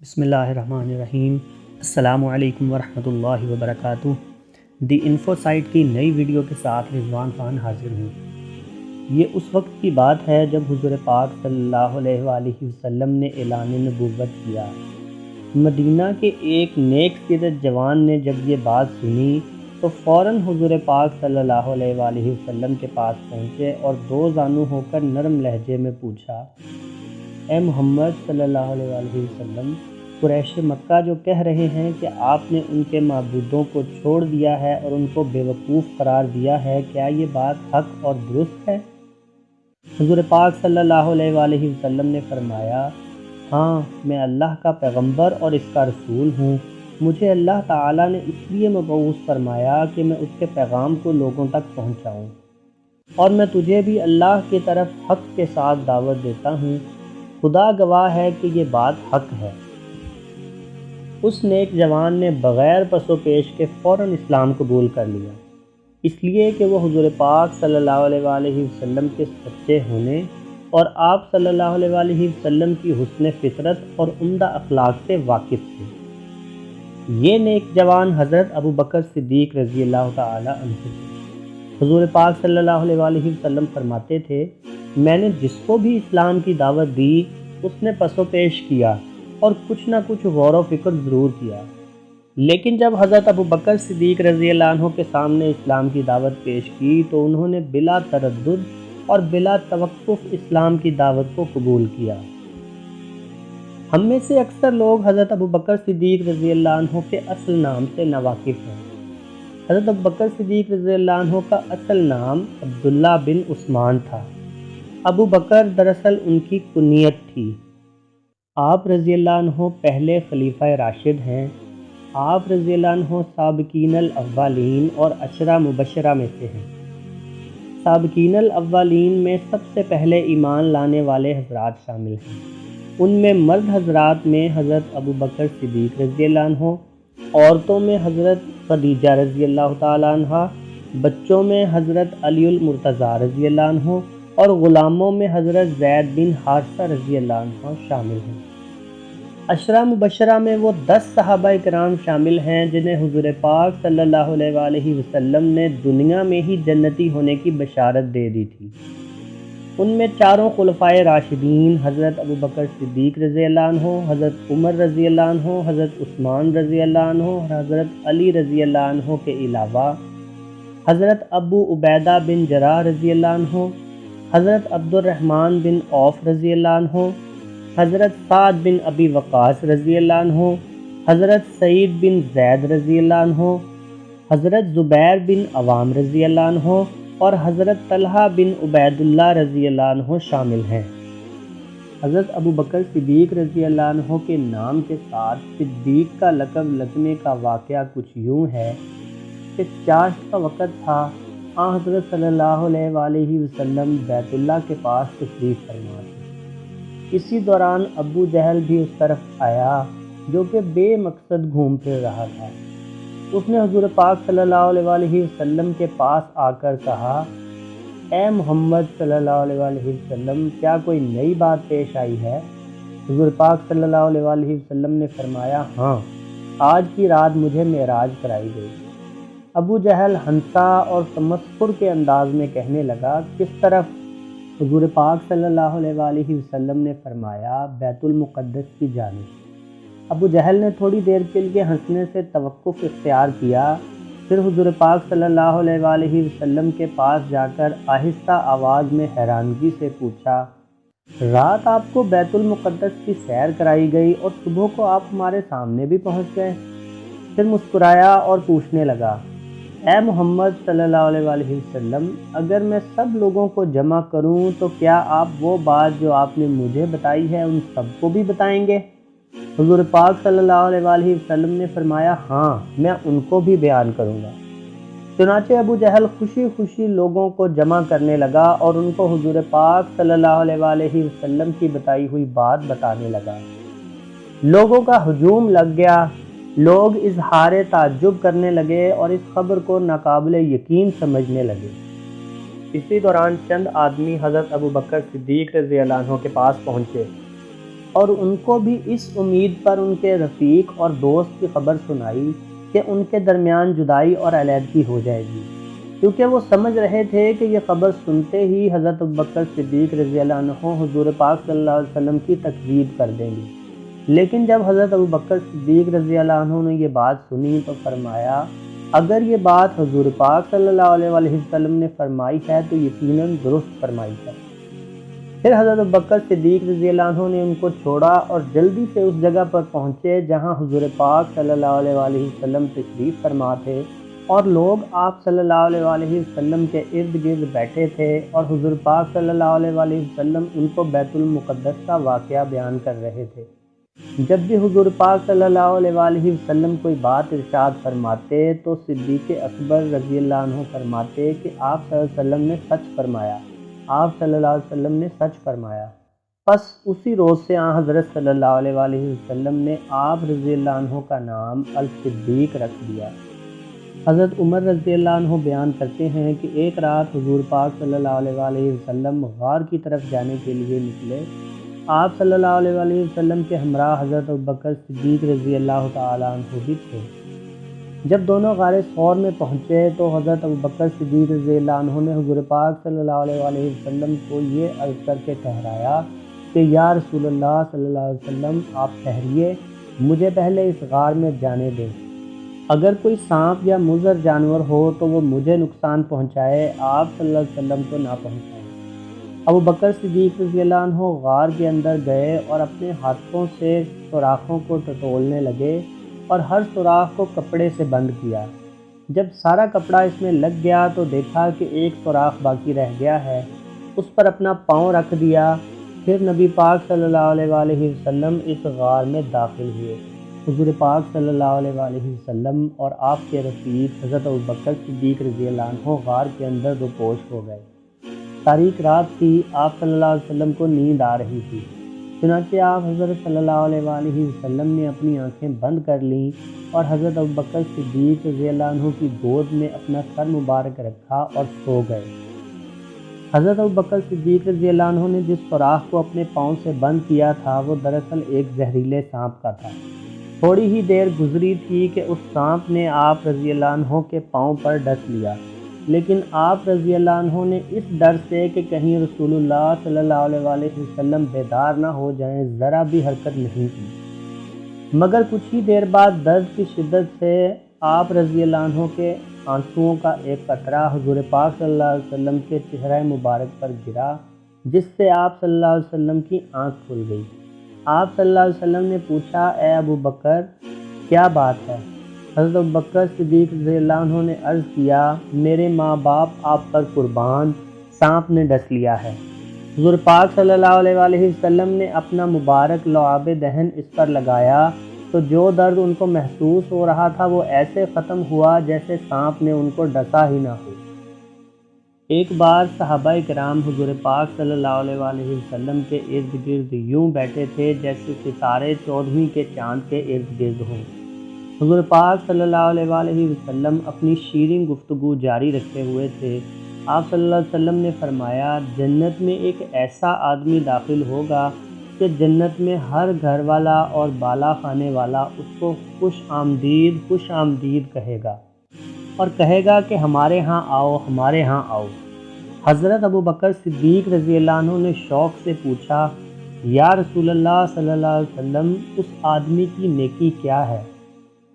بسم اللہ الرحمن الرحیم۔ السلام علیکم ورحمۃ اللہ وبرکاتہ۔ دی انفو سائٹ کی نئی ویڈیو کے ساتھ رضوان خان حاضر ہوں۔ یہ اس وقت کی بات ہے جب حضور پاک صلی اللہ علیہ وآلہ وسلم نے اعلان نبوت کیا۔ مدینہ کے ایک نیک سیرت جوان نے جب یہ بات سنی تو فوراً حضور پاک صلی اللہ علیہ وآلہ وسلم کے پاس پہنچے اور دو زانو ہو کر نرم لہجے میں پوچھا، اے محمد صلی اللہ علیہ وآلہ وسلم، قریش مکہ جو کہہ رہے ہیں کہ آپ نے ان کے معبودوں کو چھوڑ دیا ہے اور ان کو بے وقوف قرار دیا ہے، کیا یہ بات حق اور درست ہے؟ حضور پاک صلی اللہ علیہ وآلہ وسلم نے فرمایا، ہاں، میں اللہ کا پیغمبر اور اس کا رسول ہوں۔ مجھے اللہ تعالیٰ نے اس لیے مبعوث فرمایا کہ میں اس کے پیغام کو لوگوں تک پہنچاؤں، اور میں تجھے بھی اللہ کی طرف حق کے ساتھ دعوت دیتا ہوں۔ خدا گواہ ہے کہ یہ بات حق ہے۔ اس نیک جوان نے بغیر پس و پیش کے فوراً اسلام قبول کر لیا، اس لیے کہ وہ حضور پاک صلی اللہ علیہ وآلہ وسلم کے سچے ہونے اور آپ صلی اللہ علیہ وآلہ وسلم کی حسن فطرت اور عمدہ اخلاق سے واقف تھے۔ یہ نیک جوان حضرت ابو بکر صدیق رضی اللہ تعالی عنہ تھے۔ حضور پاک صلی اللہ علیہ وآلہ وسلم فرماتے تھے، میں نے جس کو بھی اسلام کی دعوت دی اس نے پس و پیش کیا اور کچھ نہ کچھ غور و فکر ضرور کیا، لیکن جب حضرت ابو بکر صدیق رضی اللہ عنہ کے سامنے اسلام کی دعوت پیش کی تو انہوں نے بلا تردد اور بلا توقف اسلام کی دعوت کو قبول کیا۔ ہم میں سے اکثر لوگ حضرت ابو بکر صدیق رضی اللہ عنہ کے اصل نام سے ناواقف ہیں۔ حضرت ابو بکر صدیق رضی اللہ عنہ کا اصل نام عبداللہ بن عثمان تھا۔ ابو بکر دراصل ان کی کنیت تھی۔ آپ رضی اللہ عنہ پہلے خلیفہ راشد ہیں۔ آپ رضی اللہ عنہ سابقین الاولین اور عشرہ مبشرہ میں سے ہیں۔ سابقین الاولین میں سب سے پہلے ایمان لانے والے حضرات شامل ہیں۔ ان میں مرد حضرات میں حضرت ابو بکر صدیق رضی اللہ عنہ، عورتوں میں حضرت خدیجہ رضی اللہ تعالیٰ عنہ، بچوں میں حضرت علی المرتضیٰ رضی اللہ عنہ اور غلاموں میں حضرت زید بن حارثہ رضی اللہ عنہ شامل ہیں۔ عشرہ مبشرہ میں وہ 10 صحابہ کرام شامل ہیں جنہیں حضور پاک صلی اللہ علیہ وآلہ وسلم نے دنیا میں ہی جنتی ہونے کی بشارت دے دی تھی۔ ان میں چاروں خلفائے راشدین حضرت ابو بکر صدیق رضی اللہ عنہ، حضرت عمر رضی اللہ عنہ، حضرت عثمان رضی اللہ عنہ اور حضرت علی رضی اللہ عنہ کے علاوہ حضرت ابو عبیدہ بن جراح رضی اللہ عنہ، حضرت عبد الرحمن بن عوف رضی اللہ عنہ، حضرت سعد بن ابی وقاص رضی اللہ عنہ، حضرت سعید بن زید رضی اللہ عنہ، حضرت زبیر بن عوام رضی اللہ عنہ اور حضرت طلحہ بن عبید اللہ رضی اللہ عنہ شامل ہیں۔ حضرت ابو بکر صدیق رضی اللہ عنہ کے نام کے ساتھ صدیق کا لقب لگنے کا واقعہ کچھ یوں ہے کہ چاشت کا وقت تھا، حضرت صلی اللہ علیہ وآلہ وسلم بیت اللہ کے پاس تشریف فرما تھے۔ اسی دوران ابو جہل بھی اس طرف آیا جو کہ بے مقصد گھوم پھر رہا تھا۔ اس نے حضور پاک صلی اللہ علیہ وآلہ وسلم کے پاس آ کر کہا، اے محمد صلی اللہ علیہ وآلہ وسلم، کیا کوئی نئی بات پیش آئی ہے؟ حضور پاک صلی اللہ علیہ وآلہ وسلم نے فرمایا، ہاں، آج کی رات مجھے معراج کرائی گئی۔ ابو جہل ہنسا اور تمسخر کے انداز میں کہنے لگا، کس طرف؟ حضور پاک صلی اللہ علیہ وآلہ وسلم نے فرمایا، بیت المقدس کی جانب۔ ابو جہل نے تھوڑی دیر کے لیے ہنسنے سے توقف اختیار کیا، پھر حضور پاک صلی اللہ علیہ وآلہ وسلم کے پاس جا کر آہستہ آواز میں حیرانگی سے پوچھا، رات آپ کو بیت المقدس کی سیر کرائی گئی اور صبح کو آپ ہمارے سامنے بھی پہنچ گئے؟ پھر مسکرایا اور پوچھنے لگا، اے محمد صلی اللہ علیہ وآلہ وسلم، اگر میں سب لوگوں کو جمع کروں تو کیا آپ وہ بات جو آپ نے مجھے بتائی ہے ان سب کو بھی بتائیں گے؟ حضور پاک صلی اللہ علیہ وآلہ وسلم نے فرمایا، ہاں، میں ان کو بھی بیان کروں گا۔ چنانچہ ابو جہل خوشی خوشی لوگوں کو جمع کرنے لگا اور ان کو حضور پاک صلی اللہ علیہ وآلہ وسلم کی بتائی ہوئی بات بتانے لگا۔ لوگوں کا ہجوم لگ گیا، لوگ اظہار تعجب کرنے لگے اور اس خبر کو ناقابل یقین سمجھنے لگے۔ اسی دوران چند آدمی حضرت ابو بکر صدیق رضی اللہ عنہ کے پاس پہنچے اور ان کو بھی اس امید پر ان کے رفیق اور دوست کی خبر سنائی کہ ان کے درمیان جدائی اور علیحدگی ہو جائے گی، کیونکہ وہ سمجھ رہے تھے کہ یہ خبر سنتے ہی حضرت ابوبکر صدیق رضی اللہ عنہ حضور پاک صلی اللہ علیہ وسلم کی تکذیب کر دیں گے۔ لیکن جب حضرت ابوبکر صدیق رضی اللہ عنہ نے یہ بات سنی تو فرمایا، اگر یہ بات حضور پاک صلی اللہ علیہ وسلم نے فرمائی ہے تو یقیناً درست فرمائی ہے۔ پھر حضرت ابوبکر صدیق رضی اللہ عنہ نے ان کو چھوڑا اور جلدی سے اس جگہ پر پہنچے جہاں حضور پاک صلی اللہ علیہ وسلم تشریف فرما تھے، اور لوگ آپ صلی اللہ علیہ وسلم کے ارد گرد بیٹھے تھے، اور حضور پاک صلی اللہ علیہ وسلم ان کو بیت المقدس کا واقعہ بیان کر رہے تھے۔ جب بھی حضور پاک صلی اللہ علیہ وسلم کوئی بات ارشاد فرماتے تو صدیق اکبر رضی اللہ عنہ فرماتے کہ آپ صلی اللہ علیہ وسلم نے سچ فرمایا، آپ صلی اللہ علیہ وسلم نے سچ فرمایا۔ پس اسی روز سے حضرت صلی اللہ علیہ وسلم نے آپ رضی اللہ عنہ کا نام الصدیق رکھ دیا۔ حضرت عمر رضی اللہ عنہ بیان کرتے ہیں کہ ایک رات حضور پاک صلی اللہ علیہ وسلم غار کی طرف جانے کے لیے نکلے۔ آپ صلی اللہ علیہ وسلم کے ہمراہ حضرت ابوبکر صدیق رضی اللہ تعالیٰ عنہ بھی تھے۔ جب دونوں غار ثور میں پہنچے تو حضرت ابوبکر صدیق رضی اللہ عنہ نے حضور پاک صلی اللہ علیہ وسلم کو یہ عرض کر کے ٹھہرایا کہ یا رسول اللہ صلی اللہ علیہ وسلم، آپ ٹھہریے، مجھے پہلے اس غار میں جانے دیں۔ اگر کوئی سانپ یا مضر جانور ہو تو وہ مجھے نقصان پہنچائے، آپ صلی اللہ علیہ وسلم کو نہ پہنچائے۔ ابوبکر صدیق رضی اللہ عنہ غار کے اندر گئے اور اپنے ہاتھوں سے سوراخوں کو ٹٹولنے لگے اور ہر سوراخ کو کپڑے سے بند کیا۔ جب سارا کپڑا اس میں لگ گیا تو دیکھا کہ ایک سوراخ باقی رہ گیا ہے، اس پر اپنا پاؤں رکھ دیا۔ پھر نبی پاک صلی اللہ علیہ وسلم اس غار میں داخل ہوئے۔ حضور پاک صلی اللہ علیہ وسلم اور آپ کے رفیق حضرت ابوبکر صدیق رضی اللہ عنہ غار کے اندر روپوش ہو گئے۔ تاریک رات تھی، آپ صلی اللہ علیہ وسلم کو نیند آ رہی تھی، چنانچہ آپ حضرت صلی اللہ علیہ وسلم نے اپنی آنکھیں بند کر لیں اور حضرت ابوبکر صدیق رضی اللہ عنہ کی گود میں اپنا سر مبارک رکھا اور سو گئے۔ حضرت ابوبکر صدیق رضی اللہ عنہ نے جس سوراخ کو اپنے پاؤں سے بند کیا تھا وہ دراصل ایک زہریلے سانپ کا تھا۔ تھوڑی ہی دیر گزری تھی کہ اس سانپ نے آپ رضی اللہ عنہ کے پاؤں پر ڈس لیا، لیکن آپ رضی اللہ عنہ نے اس ڈر سے کہ کہیں رسول اللہ صلی اللہ علیہ وسلم بیدار نہ ہو جائیں ذرا بھی حرکت نہیں کی، مگر کچھ ہی دیر بعد درد کی شدت سے آپ رضی اللہ عنہ کے آنسوؤں کا ایک قطرہ حضور پاک صلی اللہ علیہ وسلم کے چہرہ مبارک پر گرا، جس سے آپ صلی اللہ علیہ وسلم کی آنکھ کھل گئی۔ آپ صلی اللہ علیہ وسلم نے پوچھا، اے ابو بکر، کیا بات ہے؟ حضرت ابوبکر صدیق رضی اللہ عنہ نے عرض کیا، میرے ماں باپ آپ پر قربان، سانپ نے ڈس لیا ہے۔ حضور پاک صلی اللہ علیہ وسلم نے اپنا مبارک لعاب دہن اس پر لگایا تو جو درد ان کو محسوس ہو رہا تھا وہ ایسے ختم ہوا جیسے سانپ نے ان کو ڈسا ہی نہ ہو۔ ایک بار صحابہ کرام حضور پاک صلی اللہ علیہ وسلم کے ارد گرد یوں بیٹھے تھے جیسے ستارے 14ویں کے چاند کے ارد گرد ہوں۔ حضور پاک صلی اللہ علیہ وسلم اپنی شیریں گفتگو جاری رکھے ہوئے تھے۔ آپ صلی اللہ علیہ وسلم نے فرمایا، جنت میں ایک ایسا آدمی داخل ہوگا کہ جنت میں ہر گھر والا اور بالا خانے والا اس کو خوش آمدید کہے گا اور کہے گا کہ ہمارے ہاں آؤ، ہمارے ہاں آؤ۔ حضرت ابوبکر صدیق رضی اللہ عنہ نے شوق سے پوچھا، یا رسول اللہ صلی اللہ علیہ وسلم، اس آدمی کی نیکی کیا ہے؟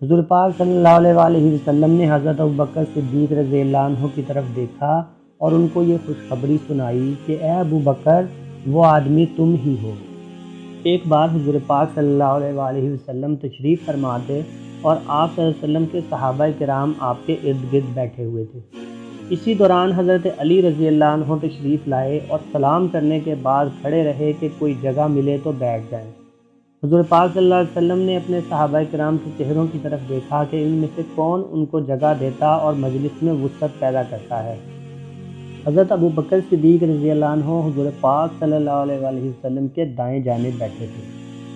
حضور پاک صلی اللہ علیہ وسلم نے حضرت ابوبکر صدیق رضی اللہ عنہ کی طرف دیکھا اور ان کو یہ خوشخبری سنائی کہ اے ابو بکر، وہ آدمی تم ہی ہو۔ ایک بار حضور پاک صلی اللہ علیہ وسلم تشریف فرما تھے اور آپ صلی اللہ علیہ وسلم کے صحابہ کرام آپ کے ارد گرد بیٹھے ہوئے تھے۔ اسی دوران حضرت علی رضی اللہ عنہ تشریف لائے اور سلام کرنے کے بعد کھڑے رہے کہ کوئی جگہ ملے تو بیٹھ جائیں۔ حضور پاک صلی اللہ علیہ وسلم نے اپنے صحابہ کرام کے چہروں کی طرف دیکھا کہ ان میں سے کون ان کو جگہ دیتا اور مجلس میں وسعت پیدا کرتا ہے۔ حضرت ابوبکر صدیق رضی اللہ عنہ حضور پاک صلی اللہ علیہ وسلم کے دائیں جانب بیٹھے تھے،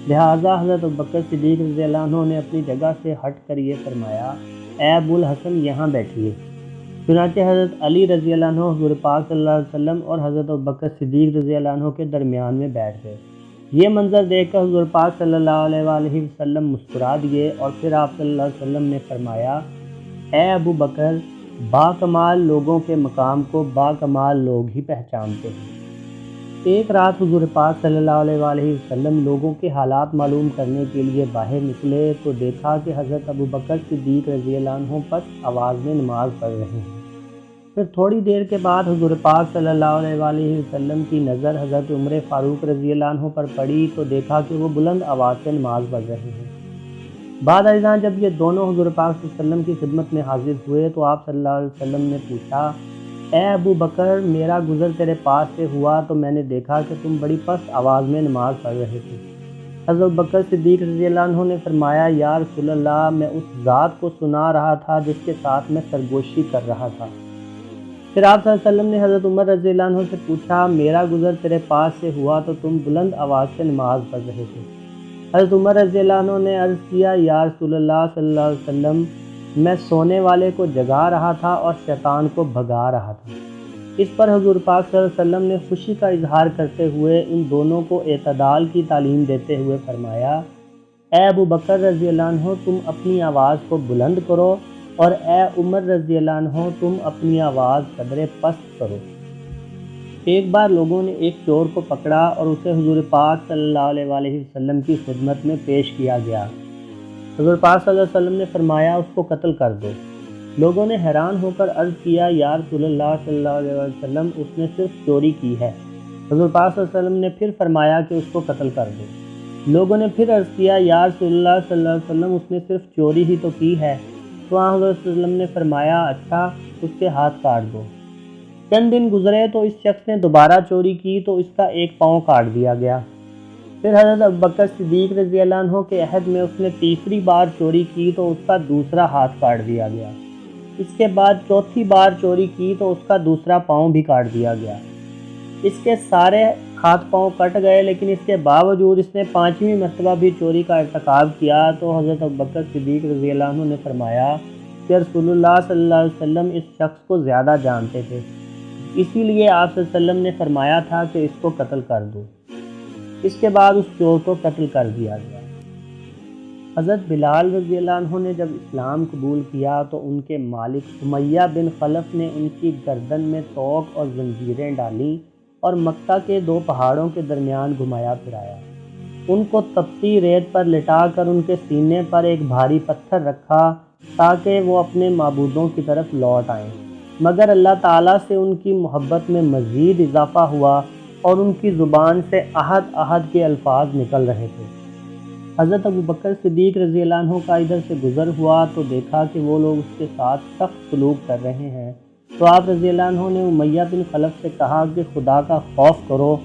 لہٰذا حضرت ابوبکر صدیق رضی اللہ عنہ نے اپنی جگہ سے ہٹ کر یہ فرمایا، اے ابو الحسن، یہاں بیٹھیے۔ چنانچہ حضرت علی رضی اللہ عنہ حضور پاک صلی اللہ علیہ وسلم اور حضرت ابوبکر صدیق رضی اللہ عنہ کے درمیان میں بیٹھ گئے۔ یہ منظر دیکھ کر حضور پاک صلی اللہ علیہ وآلہ وسلم مسکرا دیے اور پھر آپ صلی اللہ علیہ وسلم نے فرمایا، اے ابو بکر، با کمال لوگوں کے مقام کو با کمال لوگ ہی پہچانتے ہیں۔ ایک رات حضور پاک صلی اللہ علیہ وآلہ وسلم لوگوں کے حالات معلوم کرنے کے لیے باہر نکلے تو دیکھا کہ حضرت ابو بکر صدیق رضی اللہ عنہ پست آواز میں نماز پڑھ رہے ہیں۔ پھر تھوڑی دیر کے بعد حضور پاک صلی اللہ علیہ وآلہ وسلم کی نظر حضرت عمر فاروق رضی اللہ عنہ پر پڑی تو دیکھا کہ وہ بلند آواز سے نماز پڑھ رہے ہیں۔ بعد ازاں جب یہ دونوں حضور پاک صلی اللہ علیہ وسلم کی خدمت میں حاضر ہوئے تو آپ صلی اللہ علیہ وسلم نے پوچھا، اے ابو بکر، میرا گزر تیرے پاس سے ہوا تو میں نے دیکھا کہ تم بڑی پست آواز میں نماز پڑھ رہے تھے۔ حضرت بکر صدیق رضی اللہ عنہ نے فرمایا، یا رسول اللہ، میں اس ذات کو سنا رہا تھا جس کے ساتھ میں سرگوشی کر رہا تھا۔ پھر آپ صلی اللہ علیہ وسلم نے حضرت عمر رضی اللہ عنہ سے پوچھا، میرا گزر تیرے پاس سے ہوا تو تم بلند آواز سے نماز پڑھ رہے تھے۔ حضرت عمر رضی اللہ عنہ نے عرض کیا، یا رسول اللہ صلی اللہ علیہ وسلم، میں سونے والے کو جگا رہا تھا اور شیطان کو بھگا رہا تھا۔ اس پر حضور پاک صلی اللہ علیہ وسلم نے خوشی کا اظہار کرتے ہوئے ان دونوں کو اعتدال کی تعلیم دیتے ہوئے فرمایا، اے ابو بکر رضی اللہ عنہ، تم اپنی آواز کو بلند کرو، اور اے عمر رضی اللہ عنہ، تم اپنی آواز قدرے پست کرو۔ ایک بار لوگوں نے ایک چور کو پکڑا اور اسے حضور پاک صلی اللہ علیہ وآلہ وسلم کی خدمت میں پیش کیا گیا۔ حضور پاک صلی اللہ علیہ وسلم نے فرمایا، اس کو قتل کر دو۔ لوگوں نے حیران ہو کر عرض کیا، یا رسول اللہ صلی اللہ علیہ وسلم، اس نے صرف چوری کی ہے۔ حضور پاک صلی اللہ علیہ وسلم نے پھر فرمایا کہ اس کو قتل کر دو۔ لوگوں نے پھر عرض کیا، یا رسول اللہ صلی اللہ علیہ وسلم، اس نے صرف چوری ہی تو کی ہے۔ تو حضرت صلی اللہ علیہ وسلم نے فرمایا، اچھا، اس کے ہاتھ کاٹ دو۔ چند دن گزرے تو اس شخص نے دوبارہ چوری کی تو اس کا ایک پاؤں کاٹ دیا گیا۔ پھر حضرت ابوبکر صدیق رضی اللہ عنہ کے عہد میں اس نے تیسری بار چوری کی تو اس کا دوسرا ہاتھ کاٹ دیا گیا۔ اس کے بعد چوتھی بار چوری کی تو اس کا دوسرا پاؤں بھی کاٹ دیا گیا۔ اس کے سارے ہاتھ پاؤں کٹ گئے، لیکن اس کے باوجود اس نے پانچویں مرتبہ بھی چوری کا ارتکاب کیا تو حضرت ابوبکر صدیق رضی اللہ عنہ نے فرمایا کہ رسول اللہ صلی اللہ علیہ وسلم اس شخص کو زیادہ جانتے تھے، اسی لیے آپ صلی اللہ علیہ وسلم نے فرمایا تھا کہ اس کو قتل کر دو۔ اس کے بعد اس چور کو قتل کر دیا گیا۔ حضرت بلال رضی اللہ عنہ نے جب اسلام قبول کیا تو ان کے مالک امیہ بن خلف نے ان کی گردن میں توق اور زنجیریں ڈالیں اور مکہ کے دو پہاڑوں کے درمیان گھمایا پھرایا۔ ان کو تپتی ریت پر لٹا کر ان کے سینے پر ایک بھاری پتھر رکھا تاکہ وہ اپنے معبودوں کی طرف لوٹ آئیں، مگر اللہ تعالیٰ سے ان کی محبت میں مزید اضافہ ہوا اور ان کی زبان سے احد احد کے الفاظ نکل رہے تھے۔ حضرت ابوبکر صدیق رضی اللہ عنہ کا ادھر سے گزر ہوا تو دیکھا کہ وہ لوگ اس کے ساتھ سخت سلوک کر رہے ہیں، تو آپ رضی اللہ عنہ نے امیہ بن خلف سے کہا کہ خدا کا خوف کرو،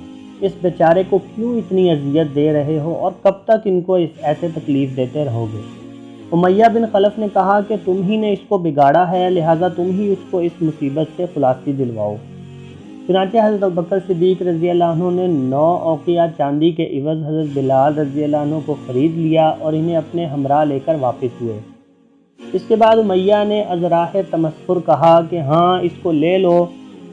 اس بیچارے کو کیوں اتنی اذیت دے رہے ہو اور کب تک ان کو ایسے تکلیف دیتے رہو گے؟ امیہ بن خلف نے کہا کہ تم ہی نے اس کو بگاڑا ہے، لہٰذا تم ہی اس کو اس مصیبت سے خلاصی دلواؤ۔ چنانچہ حضرت ابوبکر صدیق رضی اللہ عنہ نے 9 اوقیہ چاندی کے عوض حضرت بلال رضی اللہ عنہ کو خرید لیا اور انہیں اپنے ہمراہ لے کر واپس ہوئے۔ اس کے بعد امیہ نے ازراہ تمسخر کہا کہ ہاں، اس کو لے لو،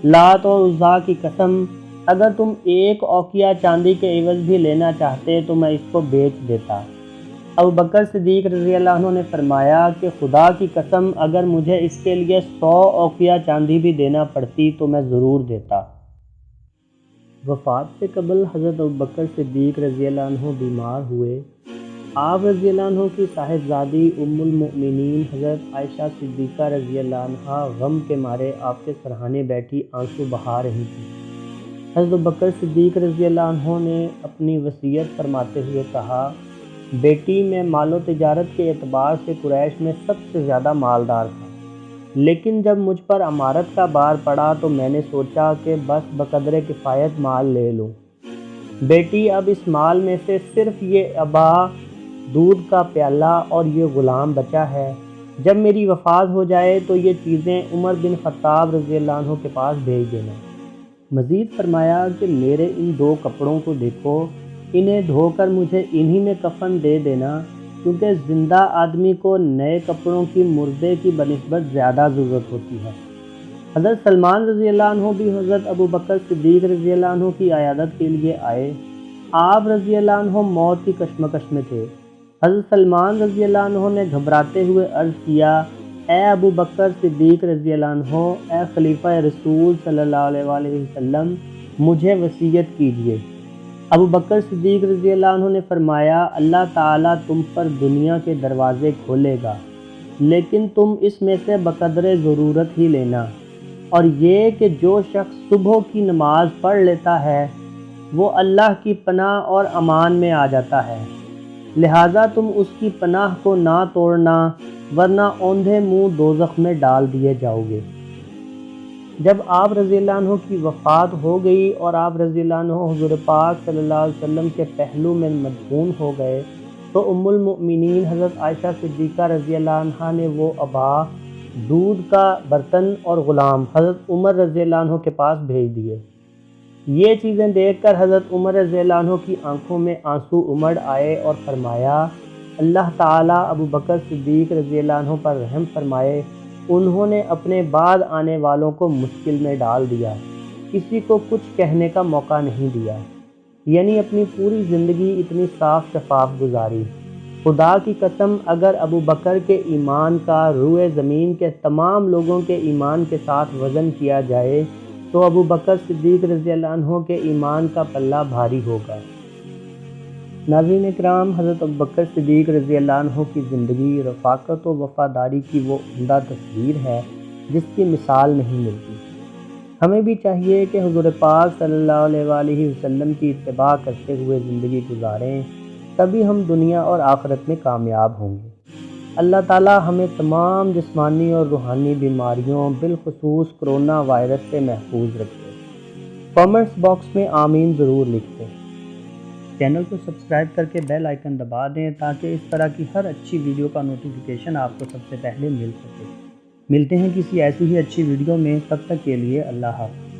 لات اور عزیٰ کی قسم، اگر تم 1 اوقیہ چاندی کے عوض بھی لینا چاہتے تو میں اس کو بیچ دیتا۔ ابوبکر صدیق رضی اللہ عنہ نے فرمایا کہ خدا کی قسم، اگر مجھے اس کے لیے 100 اوقیہ چاندی بھی دینا پڑتی تو میں ضرور دیتا۔ وفات سے قبل حضرت ابوبکر صدیق رضی اللہ عنہ بیمار ہوئے۔ آپ رضی اللہ عنہ کی صاحبزادی ام المؤمنین حضرت عائشہ صدیقہ رضی اللہ عنہ غم کے مارے آپ کے سرہانے بیٹھی آنسو بہا رہی تھی۔ حضرت ابوبکر صدیق رضی اللہ عنہ نے اپنی وصیت فرماتے ہوئے کہا، بیٹی، میں مال و تجارت کے اعتبار سے قریش میں سب سے زیادہ مالدار تھا، لیکن جب مجھ پر امارت کا بار پڑا تو میں نے سوچا کہ بس بقدر کفایت مال لے لوں۔ بیٹی، اب اس مال میں سے صرف یہ ابا دودھ کا پیالہ اور یہ غلام بچا ہے۔ جب میری وفات ہو جائے تو یہ چیزیں عمر بن خطاب رضی اللہ عنہ کے پاس بھیج دینا۔ مزید فرمایا کہ میرے ان 2 کپڑوں کو دیکھو، انہیں دھو کر مجھے انہی میں کفن دے دینا، کیونکہ زندہ آدمی کو نئے کپڑوں کی مردے کی بنسبت زیادہ ضرورت ہوتی ہے۔ حضرت سلمان رضی اللہ عنہ بھی حضرت ابوبکر صدیق رضی اللہ عنہ کی عیادت کے لیے آئے۔ آپ رضی اللہ عنہ موت کی کشمکش میں تھے۔ حضرت سلمان رضی اللہ عنہ نے گھبراتے ہوئے عرض کیا، اے ابو بکر صدیق رضی اللہ عنہ، اے خلیفہ رسول صلی اللہ علیہ وآلہ وسلم، مجھے وصیت کیجیے۔ ابو بکر صدیق رضی اللہ عنہ نے فرمایا، اللہ تعالیٰ تم پر دنیا کے دروازے کھولے گا، لیکن تم اس میں سے بقدر ضرورت ہی لینا، اور یہ کہ جو شخص صبح کی نماز پڑھ لیتا ہے وہ اللہ کی پناہ اور امان میں آ جاتا ہے، لہٰذا تم اس کی پناہ کو نہ توڑنا، ورنہ اوندھے منہ دوزخ میں ڈال دیے جاؤ گے۔ جب آپ رضی اللہ عنہ کی وفات ہو گئی اور آپ رضی اللہ عنہ حضور پاک صلی اللہ علیہ وسلم کے پہلو میں مدفون ہو گئے تو ام المؤمنین حضرت عائشہ صدیقہ رضی اللہ عنہ نے وہ ابا، دودھ کا برتن اور غلام حضرت عمر رضی اللہ عنہ کے پاس بھیج دیے۔ یہ چیزیں دیکھ کر حضرت عمر رضی اللہ عنہ کی آنکھوں میں آنسو امڑ آئے اور فرمایا، اللہ تعالیٰ ابو بکر صدیق رضی اللہ عنہ پر رحم فرمائے، انہوں نے اپنے بعد آنے والوں کو مشکل میں ڈال دیا، کسی کو کچھ کہنے کا موقع نہیں دیا، یعنی اپنی پوری زندگی اتنی صاف شفاف گزاری۔ خدا کی قسم، اگر ابو بکر کے ایمان کا روئے زمین کے تمام لوگوں کے ایمان کے ساتھ وزن کیا جائے تو ابو بکر صدیق رضی اللہ عنہ کے ایمان کا پلہ بھاری ہوگا۔ ناظرین اکرام، حضرت ابو بکر صدیق رضی اللہ عنہ کی زندگی رفاقت و وفاداری کی وہ عمدہ تصویر ہے جس کی مثال نہیں ملتی۔ ہمیں بھی چاہیے کہ حضور پاک صلی اللہ علیہ وآلہ وسلم کی اتباع کرتے ہوئے زندگی گزاریں، تبھی ہم دنیا اور آخرت میں کامیاب ہوں گے۔ اللہ تعالیٰ ہمیں تمام جسمانی اور روحانی بیماریوں بالخصوص کرونا وائرس سے محفوظ رکھے۔ کامنٹس باکس میں آمین ضرور لکھ دیں۔ چینل کو سبسکرائب کر کے بیل آئیکن دبا دیں تاکہ اس طرح کی ہر اچھی ویڈیو کا نوٹیفیکیشن آپ کو سب سے پہلے مل سکے۔ ملتے ہیں کسی ایسی ہی اچھی ویڈیو میں، تب تک کے لیے اللہ حافظ۔